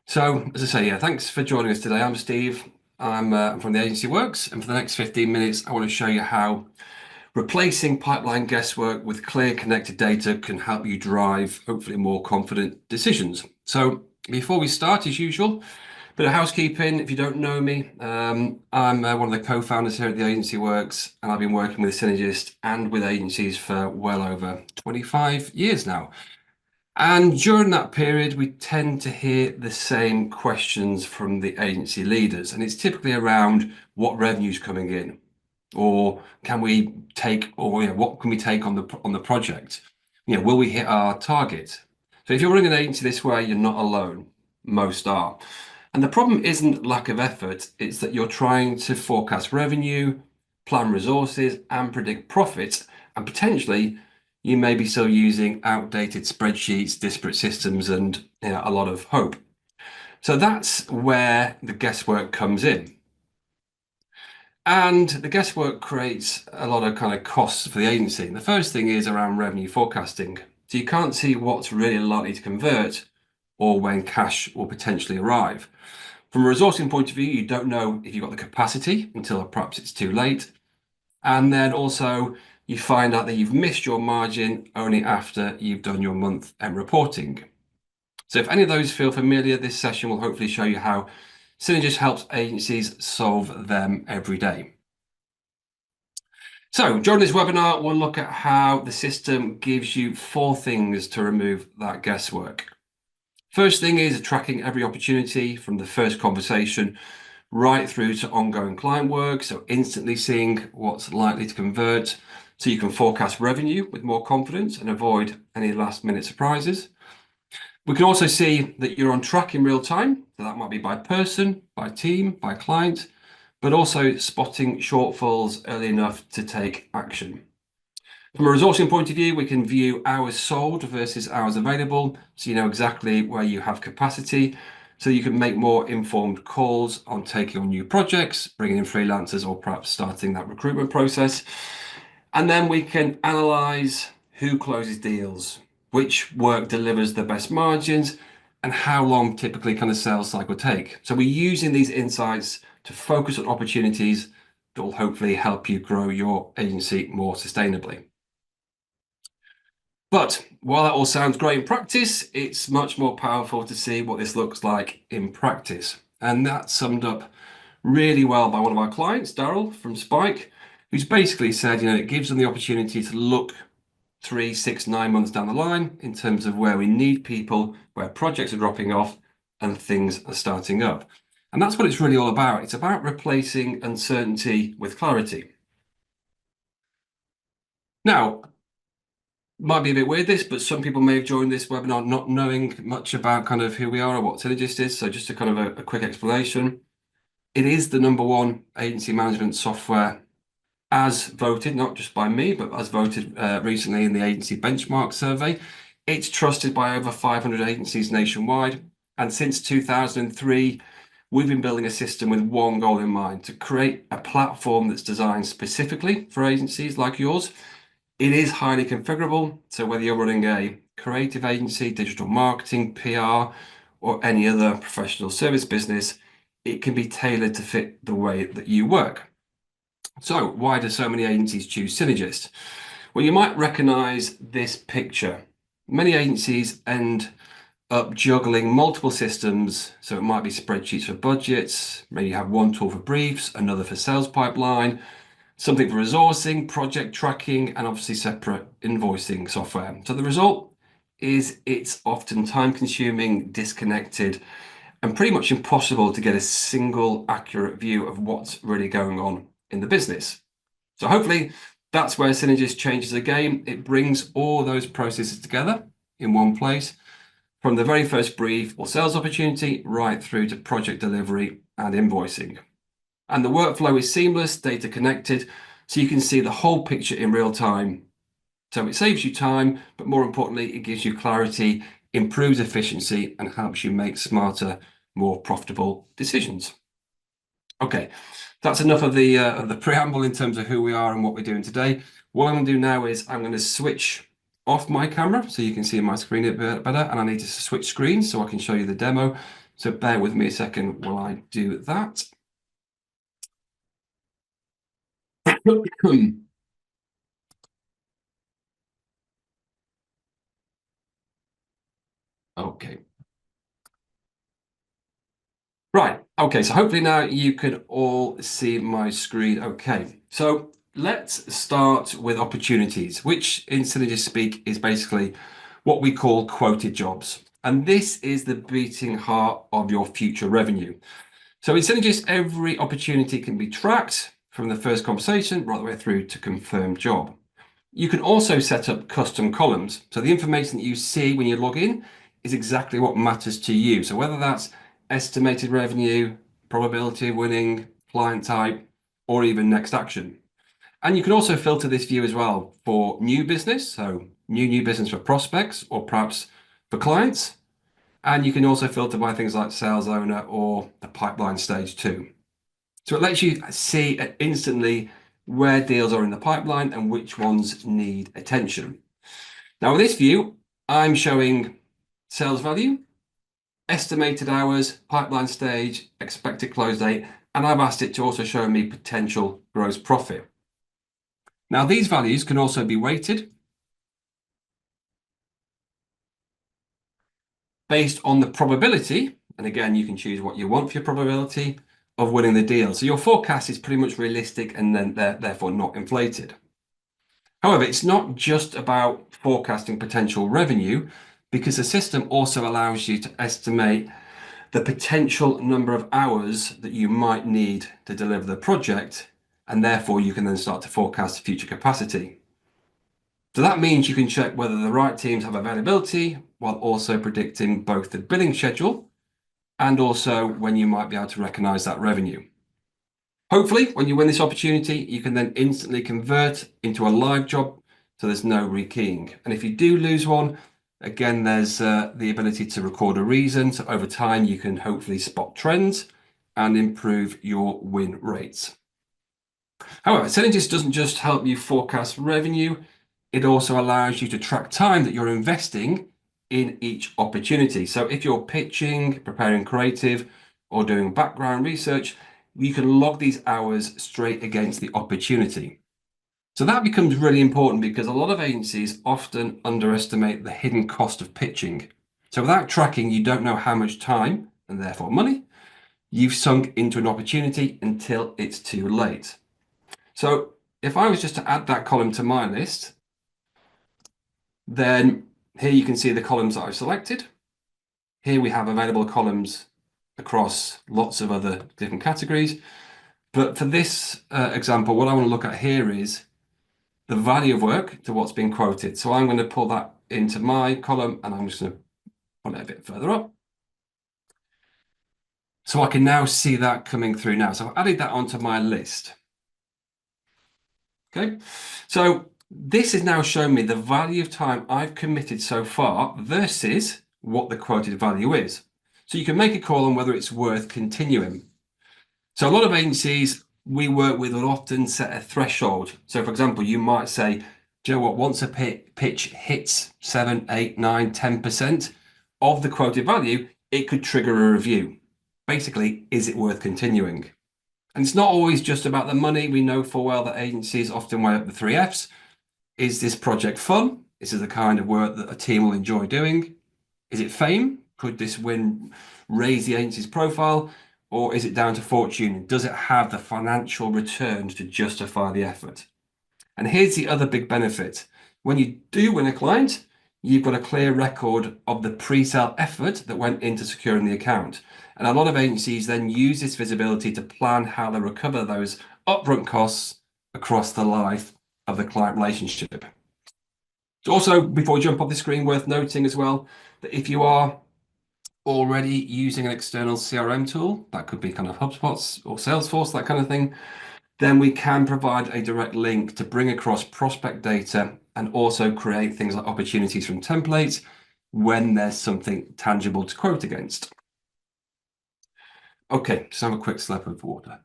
So, as I say, yeah, thanks for joining us today. I'm Steve. I'm from the agency Works, and for the next 15 minutes, I want to show you how replacing pipeline guesswork with clear connected data can help you drive hopefully more confident decisions. So, before we start, as usual, bit of housekeeping. If you don't know me, I'm one of the co-founders here at the agency Works, and I've been working with Synergist and with agencies for well over 25 years now. And during that period, we tend to hear the same questions from the agency leaders, and it's typically around what revenue's coming in, or can we take, or what can we take on the project? Will we hit our target? So if you're running an agency this way, you're not alone. Most are. And the problem isn't lack of effort, it's that you're trying to forecast revenue, plan resources, and predict profits, and potentially you may be still using outdated spreadsheets, disparate systems, and a lot of hope. So that's where the guesswork comes in. And the guesswork creates a lot of kind of costs for the agency. And the first thing is around revenue forecasting. So you can't see what's really likely to convert or when cash will potentially arrive. From a resourcing point of view, you don't know if you've got the capacity until perhaps it's too late. And then also you find out that you've missed your margin only after you've done your month end reporting. So if any of those feel familiar, this session will hopefully show you how Synergist helps agencies solve them every day. So during this webinar, we'll look at how the system gives you 4 things to remove that guesswork. First thing is tracking every opportunity from the first conversation right through to ongoing client work. So instantly seeing what's likely to convert so you can forecast revenue with more confidence and avoid any last minute surprises. We can also see that you're on track in real time. So that might be by person, by team, by client, but also spotting shortfalls early enough to take action. From a resourcing point of view, we can view hours sold versus hours available, so you know exactly where you have capacity, so you can make more informed calls on taking on new projects, bringing in freelancers, or perhaps starting that recruitment process. And then we can analyze who closes deals, which work delivers the best margins, and how long typically can a sales cycle take. So we're using these insights to focus on opportunities that will hopefully help you grow your agency more sustainably. But while that all sounds great in practice, it's much more powerful to see what this looks like in practice. And that's summed up really well by one of our clients, Daryl from Spike, who's basically said, it gives them the opportunity to look 3, 6, 9 months down the line in terms of where we need people, where projects are dropping off, and things are starting up. And that's what it's really all about. It's about replacing uncertainty with clarity. Now, might be a bit weird this, but some people may have joined this webinar not knowing much about kind of who we are or what Synergist is. So just a kind of a quick explanation. It is the #1 agency management software as voted, not just by me, but as voted recently in the agency benchmark survey. It's trusted by over 500 agencies nationwide. And since 2003, we've been building a system with one goal in mind, to create a platform that's designed specifically for agencies like yours. It is highly configurable, so whether you're running a creative agency, digital marketing, PR, or any other professional service business, it can be tailored to fit the way that you work. So why do so many agencies choose Synergist? Well, you might recognize this picture. Many agencies end up juggling multiple systems. So it might be spreadsheets for budgets, maybe you have one tool for briefs, another for sales pipeline, something for resourcing, project tracking, and obviously separate invoicing software. So the result is it's often time-consuming, disconnected, and pretty much impossible to get a single accurate view of what's really going on in the business. So hopefully that's where Synergist changes the game. It brings all those processes together in one place, from the very first brief or sales opportunity right through to project delivery and invoicing. And the workflow is seamless, data connected, so you can see the whole picture in real time. So it saves you time, but more importantly, it gives you clarity, improves efficiency, and helps you make smarter, more profitable decisions. Okay, that's enough of the preamble in terms of who we are and what we're doing today. What I'm going to do now is I'm going to switch off my camera so you can see my screen a bit better, and I need to switch screens so I can show you the demo. So bear with me a second while I do that. Okay. Right. Okay. So hopefully now you can all see my screen. Okay. So let's start with opportunities, which in Synergist speak is basically what we call quoted jobs. And this is the beating heart of your future revenue. So in Synergist, every opportunity can be tracked from the first conversation right the way through to confirmed job. You can also set up custom columns. So the information that you see when you log in is exactly what matters to you. So whether that's estimated revenue, probability of winning, client type, or even next action. And you can also filter this view as well for new business. So new business for prospects or perhaps for clients. And you can also filter by things like sales owner or the pipeline stage too. So it lets you see instantly where deals are in the pipeline and which ones need attention. Now with this view, I'm showing sales value, estimated hours, pipeline stage, expected close date, and I've asked it to also show me potential gross profit. Now these values can also be weighted based on the probability, and again, you can choose what you want for your probability of winning the deal. So your forecast is pretty much realistic and then therefore not inflated. However, it's not just about forecasting potential revenue because the system also allows you to estimate the potential number of hours that you might need to deliver the project, and therefore you can then start to forecast future capacity. So that means you can check whether the right teams have availability while also predicting both the billing schedule and also when you might be able to recognize that revenue. Hopefully, when you win this opportunity, you can then instantly convert into a live job so there's no rekeying. And if you do lose one, again, there's the ability to record a reason. So over time, you can hopefully spot trends and improve your win rates. However, Synergist doesn't just help you forecast revenue, it also allows you to track time that you're investing in each opportunity. So if you're pitching, preparing creative, or doing background research, you can log these hours straight against the opportunity. So that becomes really important because a lot of agencies often underestimate the hidden cost of pitching. So without tracking, you don't know how much time, and therefore money, you've sunk into an opportunity until it's too late. So if I was just to add that column to my list, then here you can see the columns that I've selected. Here we have available columns across lots of other different categories. But for this example, what I want to look at here is the value of work to what's been quoted. So I'm going to pull that into my column and I'm just going to pull it a bit further up. So I can now see that coming through now. So I've added that onto my list. Okay, so this is now showing me the value of time I've committed so far versus what the quoted value is. So you can make a call on whether it's worth continuing. So a lot of agencies we work with will often set a threshold. So for example, you might say, do you know what, once a pitch hits 7, 8, 9, 10% of the quoted value, it could trigger a review. Basically, is it worth continuing? And it's not always just about the money. We know full well that agencies often weigh up the 3 Fs. Is this project fun? Is it the kind of work that a team will enjoy doing? Is it fame? Could this win raise the agency's profile? Or is it down to fortune? Does it have the financial returns to justify the effort? And here's the other big benefit. When you do win a client, you've got a clear record of the pre-sale effort that went into securing the account. And a lot of agencies then use this visibility to plan how they recover those upfront costs across the life of the client relationship. Also, before we jump off the screen, worth noting as well that if you are already using an external CRM tool, that could be kind of HubSpot or Salesforce, that kind of thing, then we can provide a direct link to bring across prospect data and also create things like opportunities from templates when there's something tangible to quote against. Okay, just have a quick slip of water.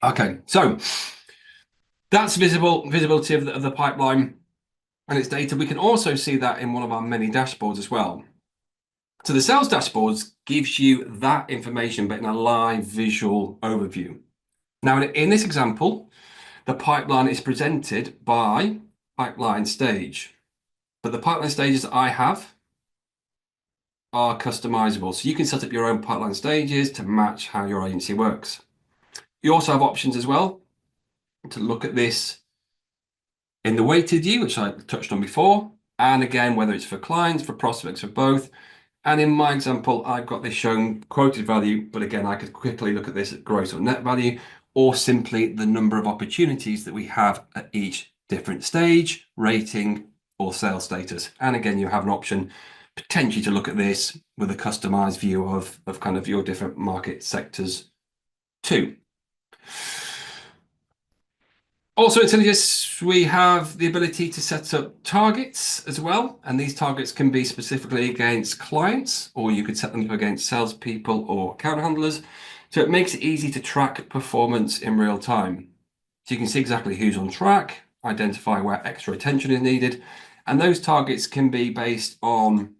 Okay, so that's visibility of the pipeline and its data. We can also see that in one of our many dashboards as well. So the sales dashboards gives you that information, but in a live visual overview. Now, in this example, the pipeline is presented by pipeline stage, but the pipeline stages I have are customizable. So you can set up your own pipeline stages to match how your agency works. You also have options as well to look at this in the weighted view, which I touched on before. And again, whether it's for clients, for prospects, for both. And in my example, I've got this showing quoted value, but again, I could quickly look at this at gross or net value, or simply the number of opportunities that we have at each different stage, rating, or sales status. And again, you have an option potentially to look at this with a customized view of kind of your different market sectors too. Also in Synergist, we have the ability to set up targets as well. And these targets can be specifically against clients, or you could set them up against salespeople or account handlers. So it makes it easy to track performance in real time. So you can see exactly who's on track, identify where extra attention is needed. And those targets can be based on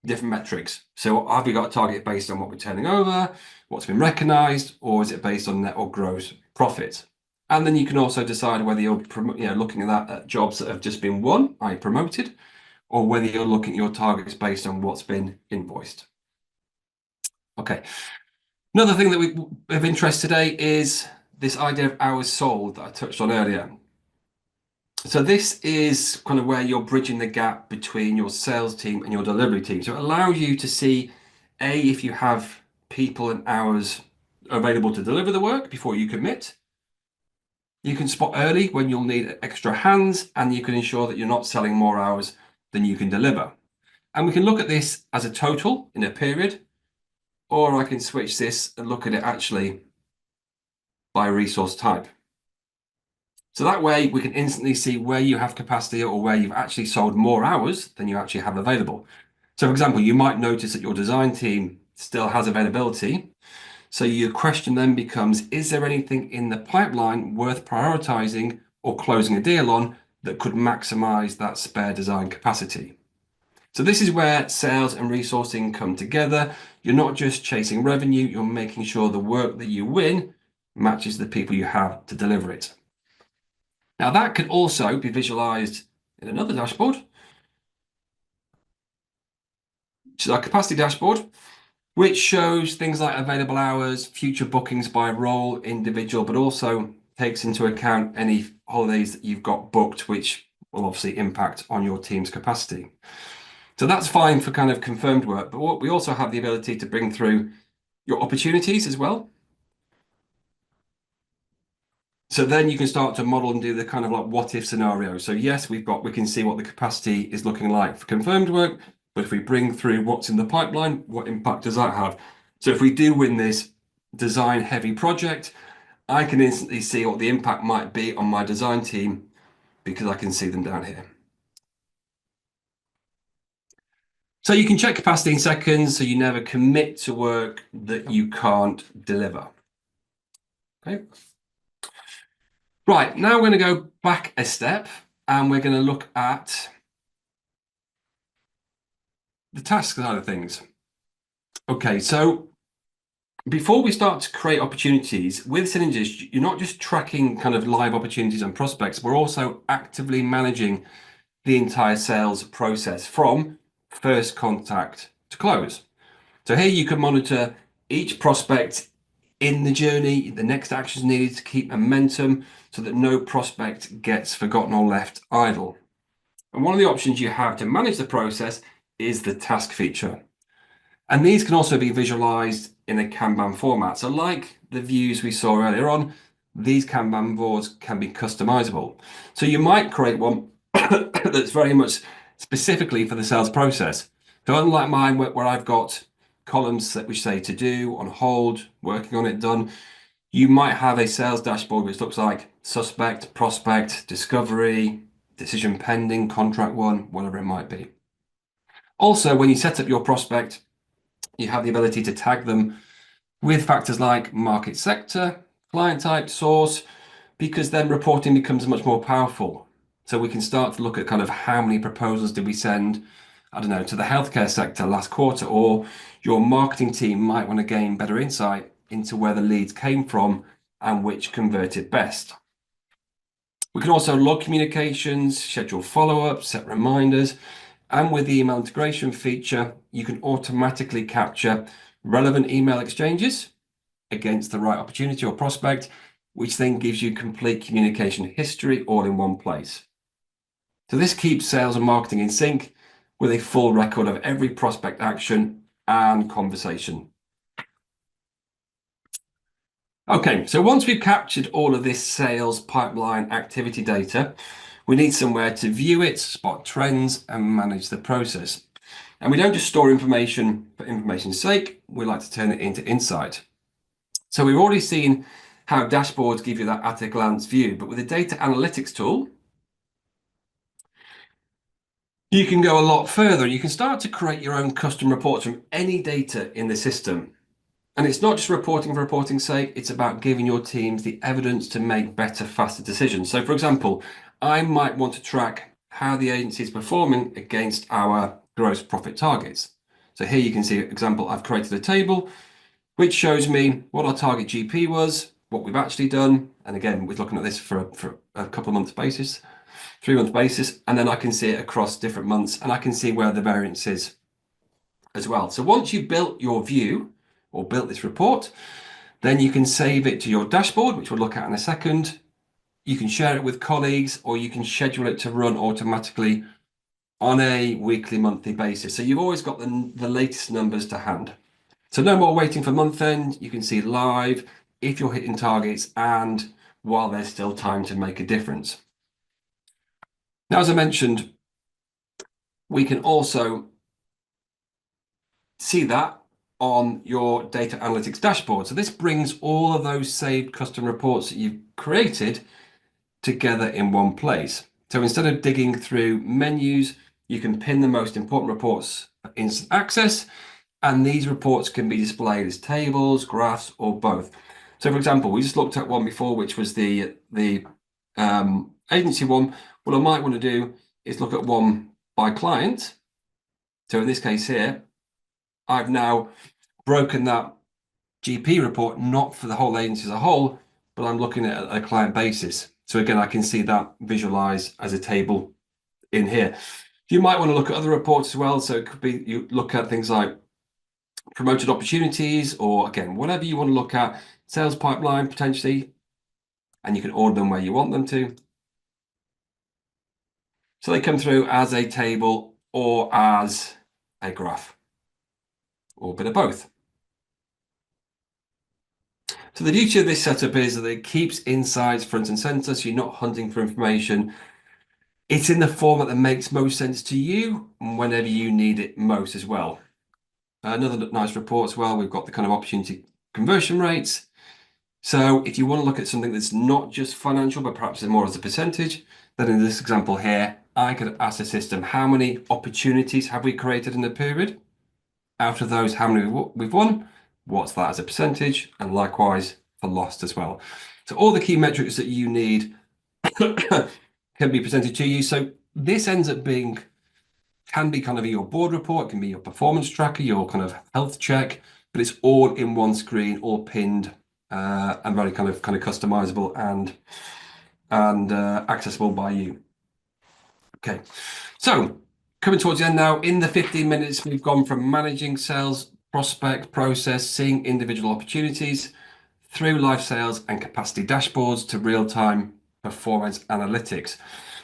different metrics. So have we got a target based on what we're turning over, what's been recognized, or is it based on net or gross profit? And then you can also decide whether you're looking at that at jobs that have just been won, i.e. promoted, or whether you're looking at your targets based on what's been invoiced. Okay. Another thing that we of interest today is this idea of hours sold that I touched on earlier. So this is kind of where you're bridging the gap between your sales team and your delivery team. So it allows you to see, A, if you have people and hours available to deliver the work before you commit. You can spot early when you'll need extra hands, and you can ensure that you're not selling more hours than you can deliver. And we can look at this as a total in a period, or I can switch this and look at it actually by resource type. So that way we can instantly see where you have capacity or where you've actually sold more hours than you actually have available. So for example, you might notice that your design team still has availability. So your question then becomes, is there anything in the pipeline worth prioritizing or closing a deal on that could maximize that spare design capacity? So this is where sales and resourcing come together. You're not just chasing revenue, you're making sure the work that you win matches the people you have to deliver it. Now that can also be visualized in another dashboard, which is our capacity dashboard, which shows things like available hours, future bookings by role, individual, but also takes into account any holidays that you've got booked, which will obviously impact on your team's capacity. So that's fine for kind of confirmed work, but we also have the ability to bring through your opportunities as well. So then you can start to model and do the kind of like what if scenario. So yes, we can see what the capacity is looking like for confirmed work, but if we bring through what's in the pipeline, what impact does that have? So if we do win this design heavy project, I can instantly see what the impact might be on my design team because I can see them down here. So you can check capacity in seconds, so you never commit to work that you can't deliver. Okay. Right, now we're going to go back a step and we're going to look at the task side of things. Okay, so before we start to create opportunities with Synergist, you're not just tracking kind of live opportunities and prospects, we're also actively managing the entire sales process from first contact to close. So here you can monitor each prospect in the journey, the next actions needed to keep momentum so that no prospect gets forgotten or left idle. And one of the options you have to manage the process is the task feature. And these can also be visualized in a Kanban format. So like the views we saw earlier on, these Kanban boards can be customizable. So you might create one that's very much specifically for the sales process. So unlike mine, where I've got columns that which say to do, on hold, working on it, done, you might have a sales dashboard which looks like suspect, prospect, discovery, decision pending, contract won, whatever it might be. Also, when you set up your prospect, you have the ability to tag them with factors like market sector, client type, source, because then reporting becomes much more powerful. So we can start to look at kind of how many proposals did we send, I don't know, to the healthcare sector last quarter, or your marketing team might want to gain better insight into where the leads came from and which converted best. We can also log communications, schedule follow-ups, set reminders, and with the email integration feature, you can automatically capture relevant email exchanges against the right opportunity or prospect, which then gives you complete communication history all in one place. So this keeps sales and marketing in sync with a full record of every prospect action and conversation. Okay, so once we've captured all of this sales pipeline activity data, we need somewhere to view it, spot trends, and manage the process. And we don't just store information for information's sake, we like to turn it into insight. So we've already seen how dashboards give you that at a glance view, but with the data analytics tool, you can go a lot further. You can start to create your own custom reports from any data in the system. And it's not just reporting for reporting's sake, it's about giving your teams the evidence to make better, faster decisions. So for example, I might want to track how the agency is performing against our gross profit targets. So here you can see, for example, I've created a table which shows me what our target GP was, what we've actually done. And again, we're looking at this for a couple of months basis, 3-month basis, and then I can see it across different months and I can see where the variance is as well. So once you've built your view or built this report, then you can save it to your dashboard, which we'll look at in a second. You can share it with colleagues, or you can schedule it to run automatically on a weekly, monthly basis. So you've always got the latest numbers to hand. So no more waiting for month end. You can see live if you're hitting targets and while there's still time to make a difference. Now, as I mentioned, we can also see that on your data analytics dashboard. So this brings all of those saved custom reports that you've created together in one place. So instead of digging through menus, you can pin the most important reports for instant access, and these reports can be displayed as tables, graphs, or both. So for example, we just looked at one before, which was the agency one. What I might want to do is look at one by client. So in this case here, I've now broken that GP report, not for the whole agency as a whole, but I'm looking at a client basis. So again, I can see that visualized as a table in here. You might want to look at other reports as well. So it could be you look at things like promoted opportunities, or again, whatever you want to look at, sales pipeline potentially, and you can order them where you want them to. So they come through as a table or as a graph, or a bit of both. So the beauty of this setup is that it keeps insights front and center, so you're not hunting for information. It's in the format that makes most sense to you whenever you need it most as well. Another nice report as well, we've got the kind of opportunity conversion rates. So if you want to look at something that's not just financial, but perhaps more as a percentage, then in this example here, I could ask the system, how many opportunities have we created in the period? Out of those, how many we've won? What's that as a percentage? And likewise for lost as well. So all the key metrics that you need can be presented to you. So this ends up being, can be kind of your board report, it can be your performance tracker, your kind of health check, but it's all in one screen, all pinned and very kind of customizable and accessible by you. Okay, so coming towards the end now, in the 15 minutes, we've gone from managing sales, prospect, process, seeing individual opportunities, through live sales and capacity dashboards to real-time performance analytics.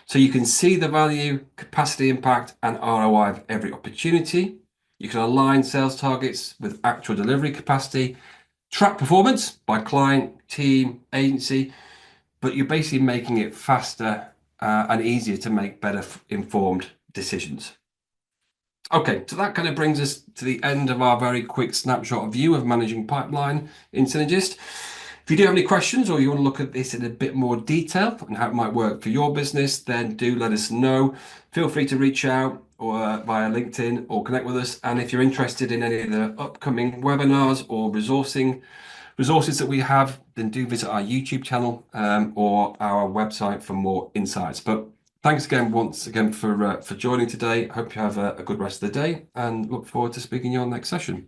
So you can see the value, capacity impact, and ROI of every opportunity. You can align sales targets with actual delivery capacity, track performance by client, team, agency, but you're basically making it faster and easier to make better informed decisions. Okay, so that kind of brings us to the end of our very quick snapshot view of managing pipeline in Synergist. If you do have any questions or you want to look at this in a bit more detail and how it might work for your business, then do let us know. Feel free to reach out or via LinkedIn or connect with us. And if you're interested in any of the upcoming webinars or resources that we have, then do visit our YouTube channel or our website for more insights. But Thanks again once again for joining today. Hope you have a good rest of the day and look forward to speaking to you on the next session.